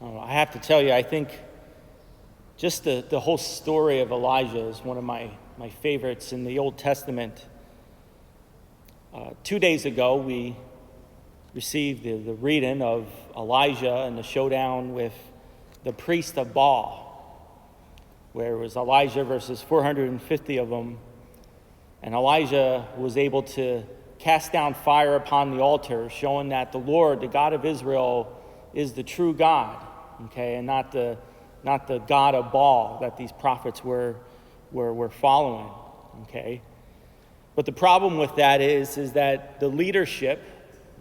I have to tell you, I think just the whole story of Elijah is one of my favorites in the Old Testament. 2 days ago, we received the reading of Elijah and the showdown with the priest of Baal, where it was Elijah versus 450 of them. And Elijah was able to cast down fire upon the altar, showing that the Lord, the God of Israel, is the true God, okay, and not the God of Baal that these prophets were following, okay. But the problem with that is that the leadership,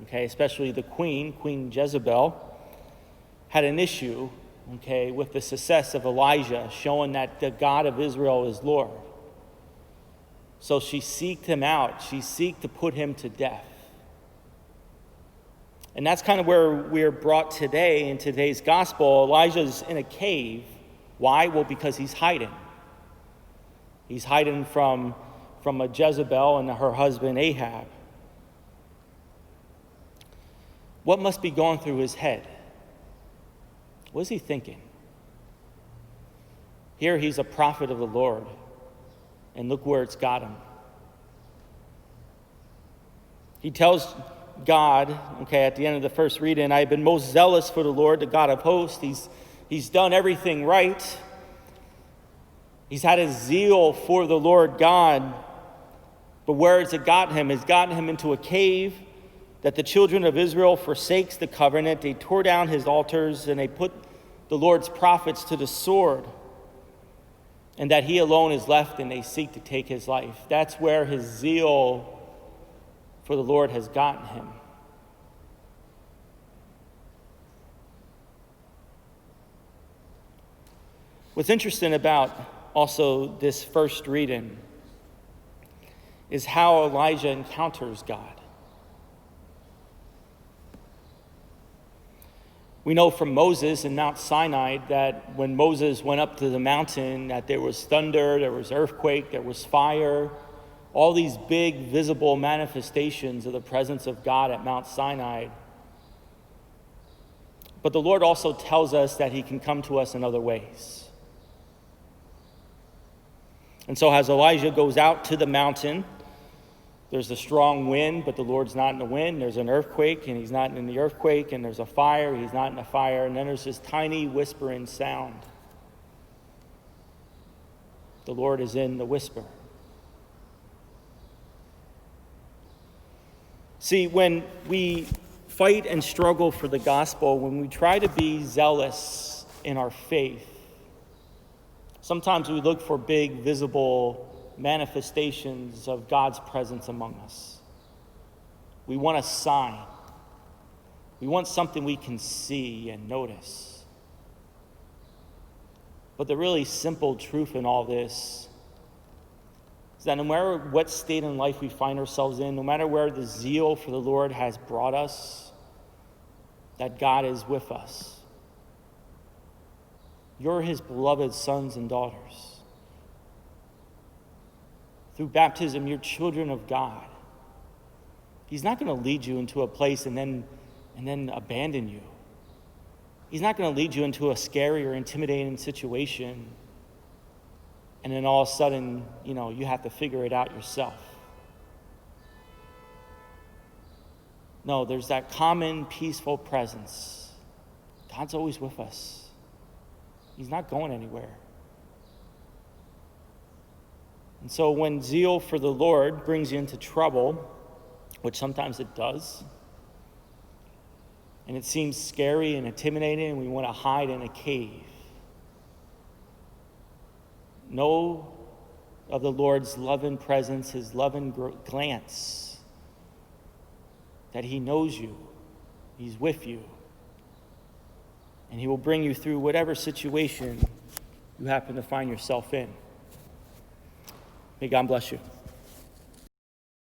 okay, especially the Queen Jezebel, had an issue, okay, with the success of Elijah, showing that the God of Israel is Lord. So she seeked him out. She seeked to put him to death. And that's kind of where we're brought today in today's gospel. Elijah's in a cave. Why? Well, because he's hiding. He's hiding from a Jezebel and her husband Ahab. What must be going through his head? What is he thinking? Here he's a prophet of the Lord, and look where it's got him. He tells God, okay, at the end of the first reading, I have been most zealous for the Lord, the God of hosts. He's done everything right. He's had a zeal for the Lord God. But where has it gotten him? It's gotten him into a cave that the children of Israel forsakes the covenant. They tore down his altars and they put the Lord's prophets to the sword. And that he alone is left and they seek to take his life. That's where his zeal for the Lord has gotten him. What's interesting about also this first reading is how Elijah encounters God. We know from Moses in Mount Sinai that when Moses went up to the mountain, that there was thunder, there was earthquake, there was fire, all these big visible manifestations of the presence of God at Mount Sinai. But the Lord also tells us that he can come to us in other ways. And so as Elijah goes out to the mountain, there's a strong wind, but the Lord's not in the wind. There's an earthquake, and he's not in the earthquake. And there's a fire, he's not in the fire. And then there's this tiny whispering sound. The Lord is in the whisper. See, when we fight and struggle for the gospel, when we try to be zealous in our faith, sometimes we look for big, visible manifestations of God's presence among us. We want a sign. We want something we can see and notice. But the really simple truth in all this is that no matter what state in life we find ourselves in, no matter where the zeal for the Lord has brought us, that God is with us. You're his beloved sons and daughters. Through baptism, you're children of God. He's not going to lead you into a place and then abandon you. He's not going to lead you into a scary or intimidating situation and then all of a sudden, you have to figure it out yourself. No, there's that common, peaceful presence. God's always with us. He's not going anywhere. And so when zeal for the Lord brings you into trouble, which sometimes it does, and it seems scary and intimidating, and we want to hide in a cave, know of the Lord's loving presence, his loving glance, that he knows you, he's with you, and he will bring you through whatever situation you happen to find yourself in. May God bless you.